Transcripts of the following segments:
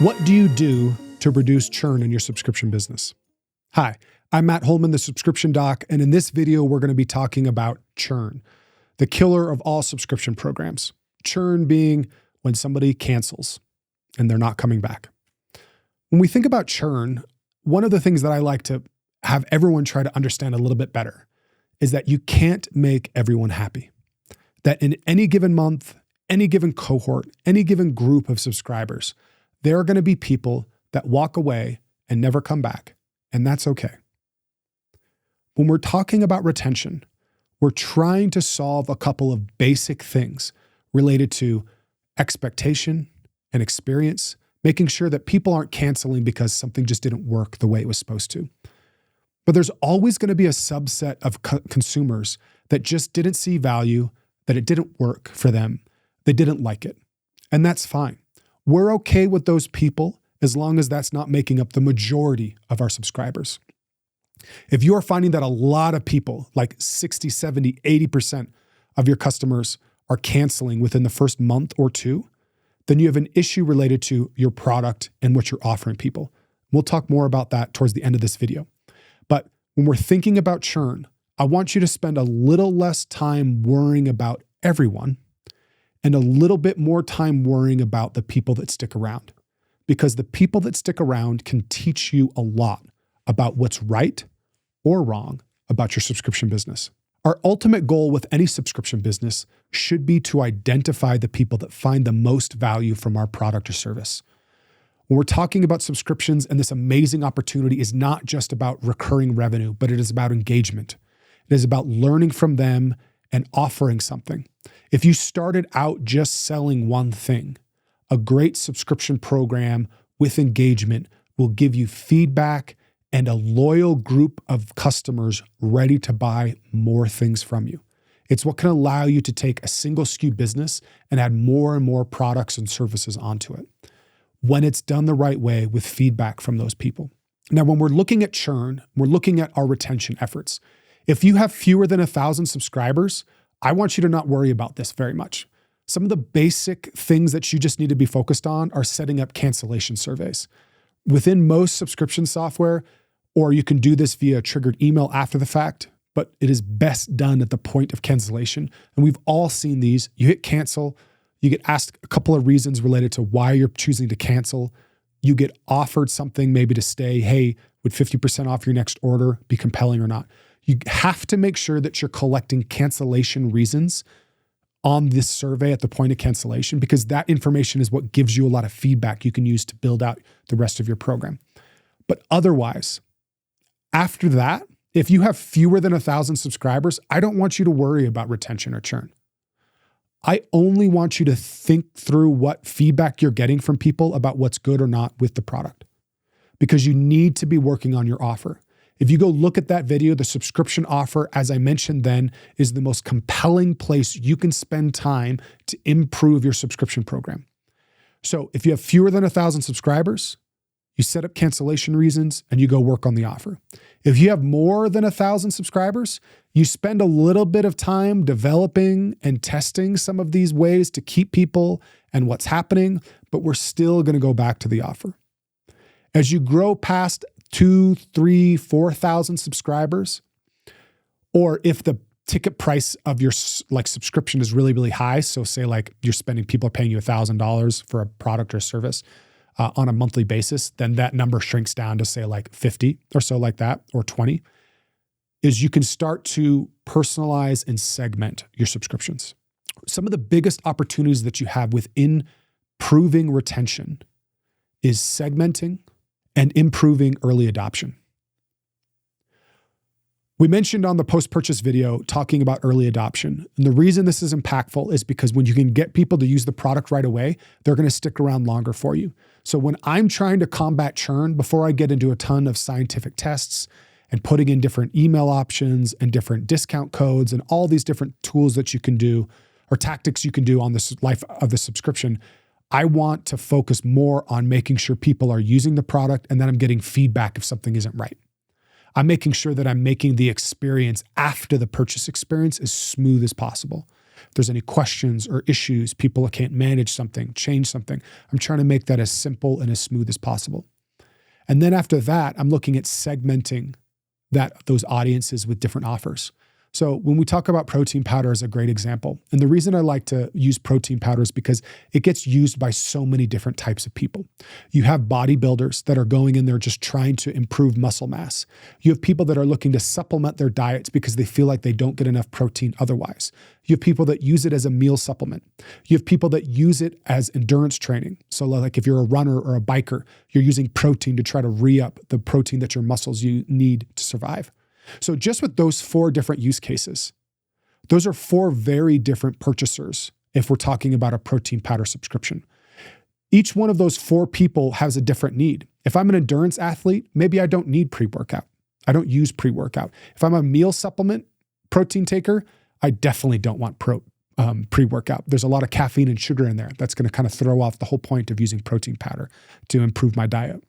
What do you do to reduce churn in your subscription business? Hi, I'm Matt Holman, the subscription doc, and in this video, we're going to be talking about churn, the killer of all subscription programs. Churn being when somebody cancels and they're not coming back. When we think about churn, one of the things that I like to have everyone try to understand a little bit better is that you can't make everyone happy. That in any given month, any given cohort, any given group of subscribers, there are going to be people that walk away and never come back, and that's okay. When we're talking about retention, we're trying to solve a couple of basic things related to expectation and experience, making sure that people aren't canceling because something just didn't work the way it was supposed to. But there's always going to be a subset of consumers that just didn't see value, that it didn't work for them, they didn't like it, and that's fine. We're okay with those people as long as that's not making up the majority of our subscribers. If you're finding that a lot of people, like 60, 70, 80% of your customers are canceling within the first month or two, then you have an issue related to your product and what you're offering people. We'll talk more about that towards the end of this video. But when we're thinking about churn, I want you to spend a little less time worrying about everyone and a little bit more time worrying about the people that stick around. Because the people that stick around can teach you a lot about what's right or wrong about your subscription business. Our ultimate goal with any subscription business should be to identify the people that find the most value from our product or service. When we're talking about subscriptions and this amazing opportunity is not just about recurring revenue, but it is about engagement. It is about learning from them and offering something. If you started out just selling one thing, a great subscription program with engagement will give you feedback and a loyal group of customers ready to buy more things from you. It's what can allow you to take a single SKU business and add more and more products and services onto it when it's done the right way with feedback from those people. Now, when we're looking at churn, we're looking at our retention efforts. If you have fewer than 1,000 subscribers, I want you to not worry about this very much. Some of the basic things that you just need to be focused on are setting up cancellation surveys. Within most subscription software, or you can do this via triggered email after the fact, but it is best done at the point of cancellation. And we've all seen these. You hit cancel, you get asked a couple of reasons related to why you're choosing to cancel. You get offered something maybe to stay, hey, would 50% off your next order be compelling or not? You have to make sure that you're collecting cancellation reasons on this survey at the point of cancellation, because that information is what gives you a lot of feedback you can use to build out the rest of your program. But otherwise, after that, if you have fewer than 1,000 subscribers, I don't want you to worry about retention or churn. I only want you to think through what feedback you're getting from people about what's good or not with the product, because you need to be working on your offer. If you go look at that video, the subscription offer, as I mentioned then, is the most compelling place you can spend time to improve your subscription program. So if you have fewer than 1,000 subscribers, you set up cancellation reasons and you go work on the offer. If you have more than 1,000 subscribers, you spend a little bit of time developing and testing some of these ways to keep people and what's happening, but we're still going to go back to the offer. As you grow past 2,000, 3,000, 4,000 subscribers, or if the ticket price of your subscription is really, really high, so say like people are paying you $1,000 for a product or service on a monthly basis, then that number shrinks down to say like 50 or so like that, or 20, is you can start to personalize and segment your subscriptions. Some of the biggest opportunities that you have within improving retention is segmenting and improving early adoption. We mentioned on the post-purchase video talking about early adoption. And the reason this is impactful is because when you can get people to use the product right away, they're going to stick around longer for you. So when I'm trying to combat churn, before I get into a ton of scientific tests and putting in different email options and different discount codes and all these different tools that you can do or tactics you can do on this life of the subscription, I want to focus more on making sure people are using the product and then I'm getting feedback if something isn't right. I'm making sure that I'm making the experience after the purchase experience as smooth as possible. If there's any questions or issues, people can't manage something, change something, I'm trying to make that as simple and as smooth as possible. And then after that, I'm looking at segmenting those audiences with different offers. So when we talk about protein powder as a great example, and the reason I like to use protein powder is because it gets used by so many different types of people. You have bodybuilders that are going in there just trying to improve muscle mass. You have people that are looking to supplement their diets because they feel like they don't get enough protein otherwise. You have people that use it as a meal supplement. You have people that use it as endurance training. So like if you're a runner or a biker, you're using protein to try to re-up the protein that your muscles you need to survive. So just with those 4 different use cases, those are 4 very different purchasers if we're talking about a protein powder subscription. Each one of those 4 people has a different need. If I'm an endurance athlete, maybe I don't need pre-workout. I don't use pre-workout. If I'm a meal supplement protein taker, I definitely don't want pre-workout. There's a lot of caffeine and sugar in there. That's going to kind of throw off the whole point of using protein powder to improve my diet.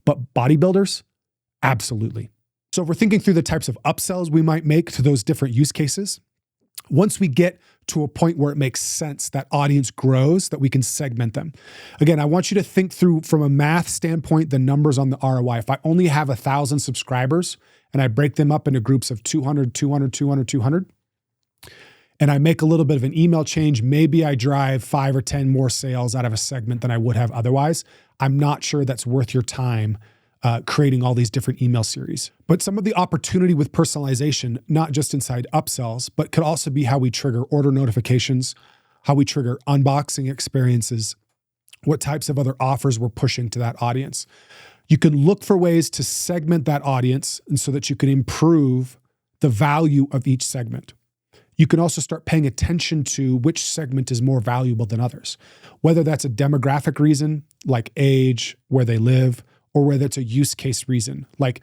But bodybuilders, absolutely. So if we're thinking through the types of upsells we might make to those different use cases, once we get to a point where it makes sense, that audience grows, that we can segment them. Again, I want you to think through from a math standpoint, the numbers on the ROI. If I only have 1,000 subscribers and I break them up into groups of 200, 200, 200, 200, and I make a little bit of an email change, maybe I drive 5 or 10 more sales out of a segment than I would have otherwise. I'm not sure that's worth your time creating all these different email series. But some of the opportunity with personalization, not just inside upsells, but could also be how we trigger order notifications, how we trigger unboxing experiences, what types of other offers we're pushing to that audience. You can look for ways to segment that audience and so that you can improve the value of each segment. You can also start paying attention to which segment is more valuable than others, whether that's a demographic reason like age, where they live, or whether it's a use case reason, like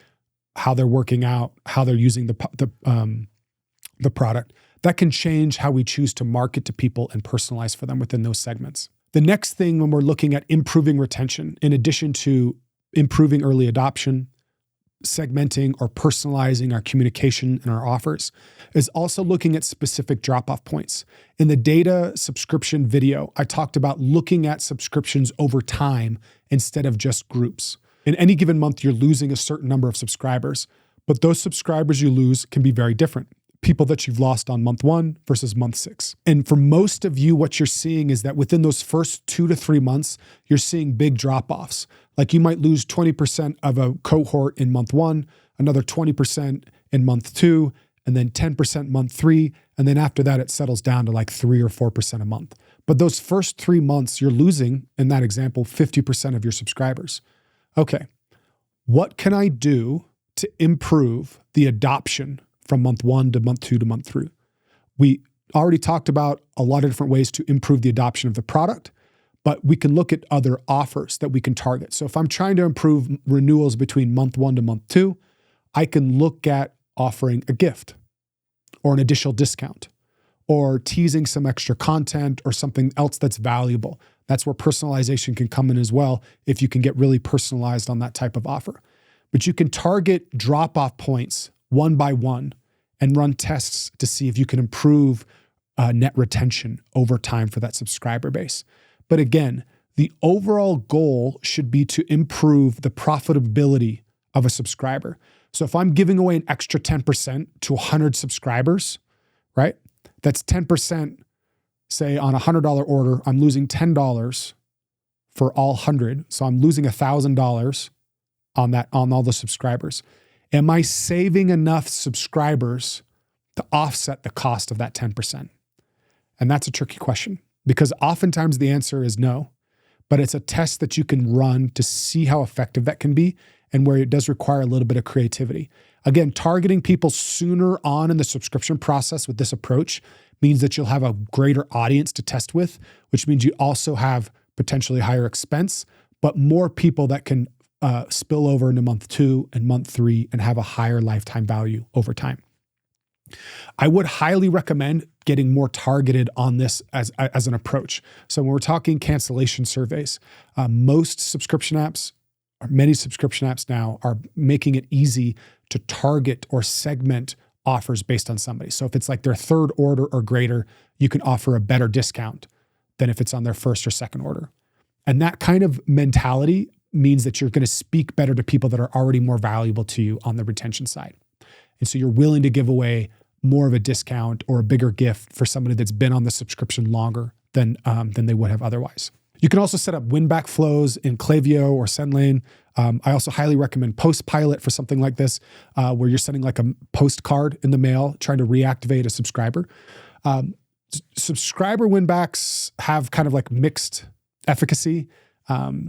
how they're working out, how they're using the product. That can change how we choose to market to people and personalize for them within those segments. The next thing when we're looking at improving retention, in addition to improving early adoption, segmenting or personalizing our communication and our offers, is also looking at specific drop-off points. In the data subscription video, I talked about looking at subscriptions over time instead of just groups. In any given month, you're losing a certain number of subscribers, but those subscribers you lose can be very different. People that you've lost on month 1 versus month 6. And for most of you, what you're seeing is that within those first 2 to 3 months, you're seeing big drop-offs. Like you might lose 20% of a cohort in month 1, another 20% in month 2, and then 10% month 3. And then after that, it settles down to like 3 or 4% a month. But those first 3 months, you're losing, in that example, 50% of your subscribers. Okay, what can I do to improve the adoption from month 1 to month 2 to month 3? We already talked about a lot of different ways to improve the adoption of the product, but we can look at other offers that we can target. So if I'm trying to improve renewals between month 1 to month 2, I can look at offering a gift or an additional discount or teasing some extra content or something else that's valuable. That's where personalization can come in as well if you can get really personalized on that type of offer. But you can target drop-off points one by one and run tests to see if you can improve net retention over time for that subscriber base. But again, the overall goal should be to improve the profitability of a subscriber. So if I'm giving away an extra 10% to 100 subscribers, right? That's 10%. Say on a $100 order, I'm losing $10 for all 100. So I'm losing $1,000 on all the subscribers. Am I saving enough subscribers to offset the cost of that 10%? And that's a tricky question because oftentimes the answer is no, but it's a test that you can run to see how effective that can be and where it does require a little bit of creativity. Again, targeting people sooner on in the subscription process with this approach means that you'll have a greater audience to test with, which means you also have potentially higher expense, but more people that can spill over into month 2 and month 3 and have a higher lifetime value over time. I would highly recommend getting more targeted on this as an approach. So when we're talking cancellation surveys, most subscription apps, or many subscription apps now, are making it easy to target or segment offers based on somebody. So if it's like their third order or greater, you can offer a better discount than if it's on their first or second order. And that kind of mentality means that you're going to speak better to people that are already more valuable to you on the retention side. And so you're willing to give away more of a discount or a bigger gift for somebody that's been on the subscription longer than they would have otherwise. You can also set up win-back flows in Klaviyo or SendLane. I also highly recommend Postpilot for something like this, where you're sending like a postcard in the mail, trying to reactivate a subscriber. Subscriber win-backs have kind of like mixed efficacy.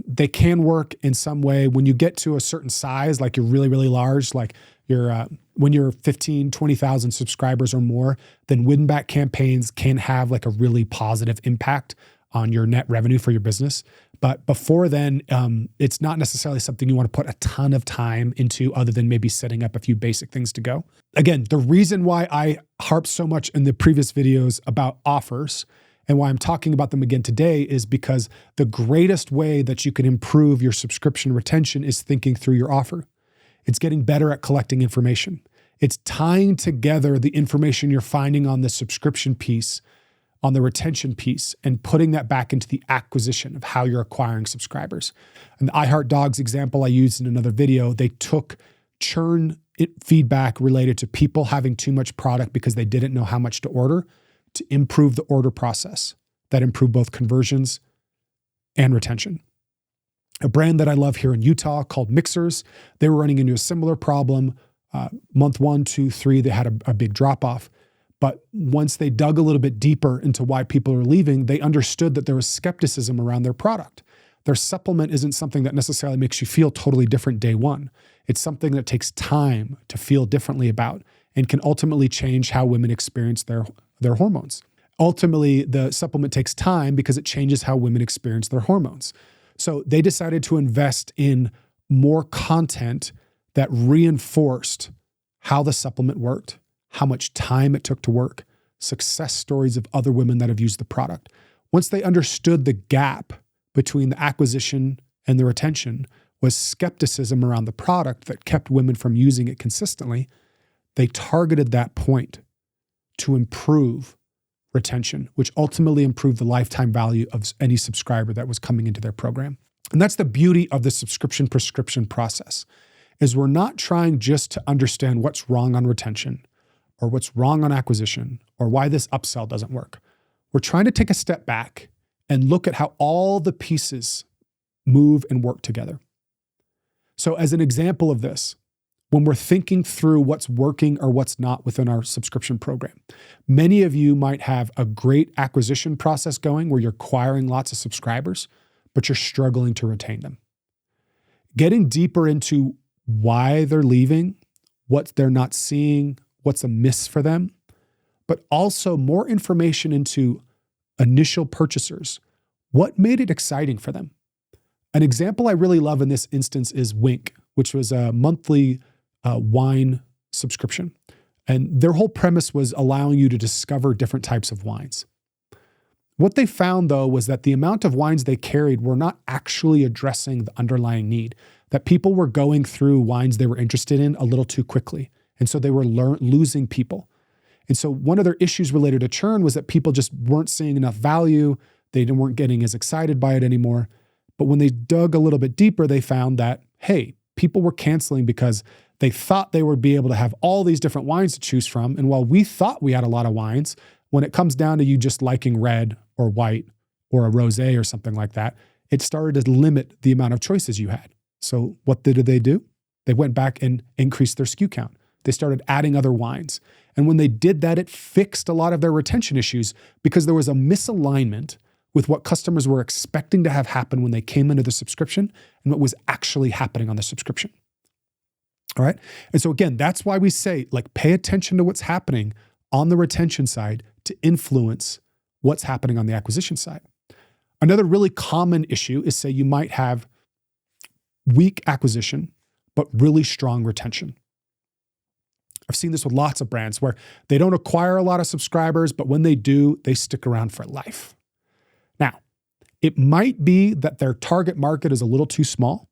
They can work in some way when you get to a certain size, like you're really, really large, like when you're 15, 20,000 subscribers or more, then win-back campaigns can have like a really positive impact on your net revenue for your business. But before then, it's not necessarily something you want to put a ton of time into other than maybe setting up a few basic things to go. Again, the reason why I harped so much in the previous videos about offers and why I'm talking about them again today is because the greatest way that you can improve your subscription retention is thinking through your offer. It's getting better at collecting information. It's tying together the information you're finding on the subscription piece, on the retention piece, and putting that back into the acquisition of how you're acquiring subscribers. And the iHeartDogs example I used in another video, they took churn feedback related to people having too much product because they didn't know how much to order to improve the order process. That improved both conversions and retention. A brand that I love here in Utah called Mixers, they were running into a similar problem. Month 1, 2, 3, they had a big drop off. But once they dug a little bit deeper into why people are leaving, they understood that there was skepticism around their product. Their supplement isn't something that necessarily makes you feel totally different day one. It's something that takes time to feel differently about and can ultimately change how women experience their hormones. Ultimately, the supplement takes time because it changes how women experience their hormones. So they decided to invest in more content that reinforced how the supplement worked, how much time it took to work, success stories of other women that have used the product. Once they understood the gap between the acquisition and the retention was skepticism around the product that kept women from using it consistently, they targeted that point to improve retention, which ultimately improved the lifetime value of any subscriber that was coming into their program. And that's the beauty of the subscription prescription process, is we're not trying just to understand what's wrong on retention or what's wrong on acquisition or why this upsell doesn't work. We're trying to take a step back and look at how all the pieces move and work together. So as an example of this, when we're thinking through what's working or what's not within our subscription program, many of you might have a great acquisition process going where you're acquiring lots of subscribers, but you're struggling to retain them. Getting deeper into why they're leaving, what they're not seeing, what's a miss for them, but also more information into initial purchasers. What made it exciting for them? An example I really love in this instance is Wink, which was a monthly wine subscription. And their whole premise was allowing you to discover different types of wines. What they found, though, was that the amount of wines they carried were not actually addressing the underlying need, that people were going through wines they were interested in a little too quickly. And so they were losing people. And so one of their issues related to churn was that people just weren't seeing enough value. They weren't getting as excited by it anymore. But when they dug a little bit deeper, they found that, hey, people were canceling because they thought they would be able to have all these different wines to choose from. And while we thought we had a lot of wines, when it comes down to you just liking red or white or a rosé or something like that, it started to limit the amount of choices you had. So what did they do? They went back and increased their SKU count. They started adding other wines. And when they did that, it fixed a lot of their retention issues because there was a misalignment with what customers were expecting to have happen when they came into the subscription and what was actually happening on the subscription. All right. And so again, that's why we say, like, pay attention to what's happening on the retention side to influence what's happening on the acquisition side. Another really common issue is, say you might have weak acquisition, but really strong retention. I've seen this with lots of brands where they don't acquire a lot of subscribers, but when they do, they stick around for life. Now, it might be that their target market is a little too small,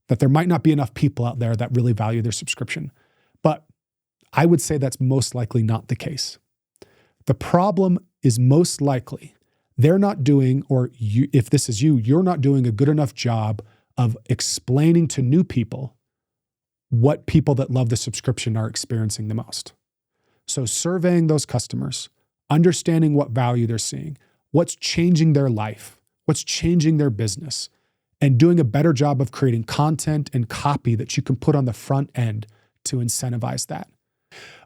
that there might not be enough people out there that really value their subscription. But I would say that's most likely not the case. The problem is most likely they're not doing, or you, if this is you, you're not doing a good enough job of explaining to new people what people that love the subscription are experiencing the most. So surveying those customers, understanding what value they're seeing, what's changing their life, what's changing their business, and doing a better job of creating content and copy that you can put on the front end to incentivize that.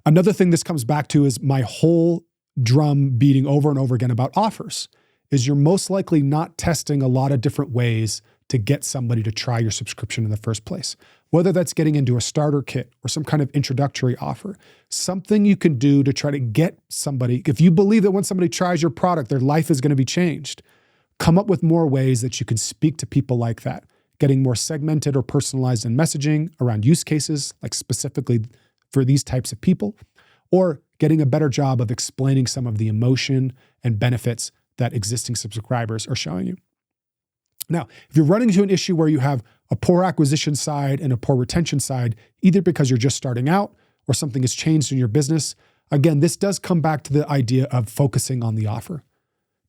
Another thing this comes back to is my whole drum beating over and over again about offers is you're most likely not testing a lot of different ways to get somebody to try your subscription in the first place. Whether that's getting into a starter kit or some kind of introductory offer, something you can do to try to get somebody, if you believe that when somebody tries your product, their life is going to be changed, come up with more ways that you can speak to people like that, getting more segmented or personalized in messaging around use cases, like specifically for these types of people, or getting a better job of explaining some of the emotion and benefits that existing subscribers are showing you. Now, if you're running into an issue where you have a poor acquisition side and a poor retention side, either because you're just starting out or something has changed in your business, again, this does come back to the idea of focusing on the offer.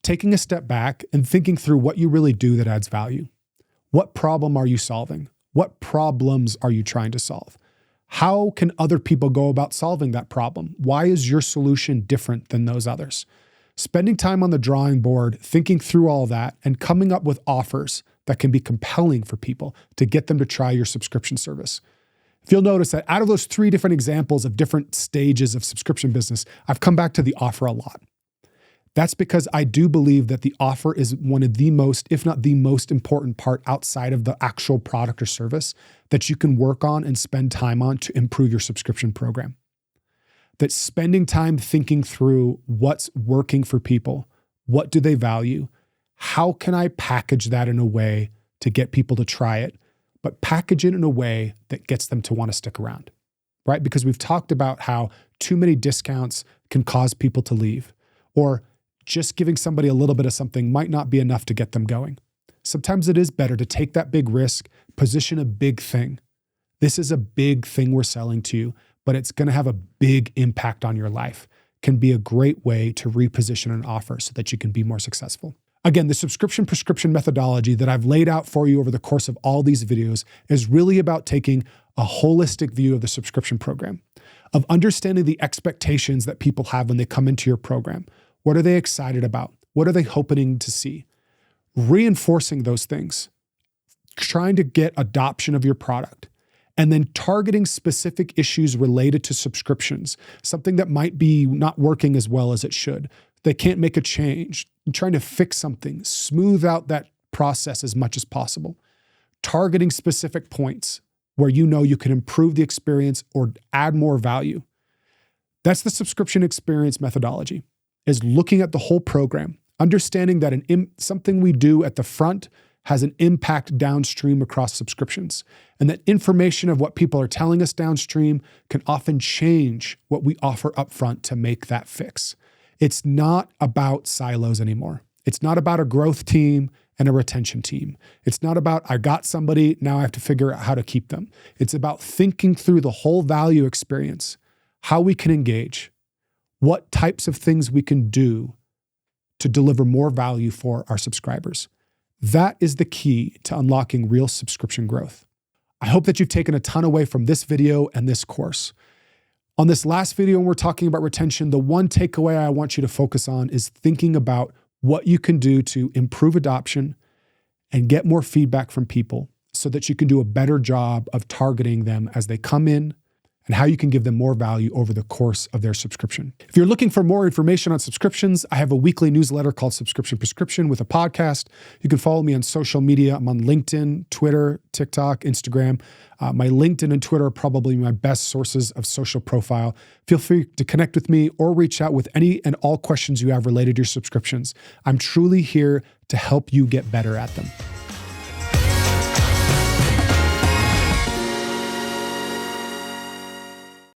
Taking a step back and thinking through what you really do that adds value. What problem are you solving? What problems are you trying to solve? How can other people go about solving that problem? Why is your solution different than those others? Spending time on the drawing board, thinking through all that, and coming up with offers that can be compelling for people to get them to try your subscription service. If you'll notice that out of those 3 different examples of different stages of subscription business, I've come back to the offer a lot. That's because I do believe that the offer is one of the most, if not the most important part outside of the actual product or service that you can work on and spend time on to improve your subscription program. That spending time thinking through what's working for people, what do they value, how can I package that in a way to get people to try it, but package it in a way that gets them to want to stick around, right? Because we've talked about how too many discounts can cause people to leave, or just giving somebody a little bit of something might not be enough to get them going. Sometimes it is better to take that big risk, position a big thing. This is a big thing we're selling to you, but it's going to have a big impact on your life. Can be a great way to reposition an offer so that you can be more successful. Again, the subscription prescription methodology that I've laid out for you over the course of all these videos is really about taking a holistic view of the subscription program, of understanding the expectations that people have when they come into your program. What are they excited about? What are they hoping to see? Reinforcing those things, trying to get adoption of your product, and then targeting specific issues related to subscriptions, something that might be not working as well as it should. They can't make a change, trying to fix something, smooth out that process as much as possible. Targeting specific points where you know you can improve the experience or add more value. That's the subscription experience methodology, is looking at the whole program, understanding that something we do at the front has an impact downstream across subscriptions, and that information of what people are telling us downstream can often change what we offer upfront to make that fix. It's not about silos anymore. It's not about a growth team and a retention team. It's not about, I got somebody, now I have to figure out how to keep them. It's about thinking through the whole value experience, how we can engage, what types of things we can do to deliver more value for our subscribers. That is the key to unlocking real subscription growth. I hope that you've taken a ton away from this video and this course. On this last video, when we're talking about retention, the one takeaway I want you to focus on is thinking about what you can do to improve adoption and get more feedback from people so that you can do a better job of targeting them as they come in, and how you can give them more value over the course of their subscription. If you're looking for more information on subscriptions, I have a weekly newsletter called Subscription Prescription with a podcast. You can follow me on social media. I'm on LinkedIn, Twitter, TikTok, Instagram. My LinkedIn and Twitter are probably my best sources of social profile. Feel free to connect with me or reach out with any and all questions you have related to your subscriptions. I'm truly here to help you get better at them.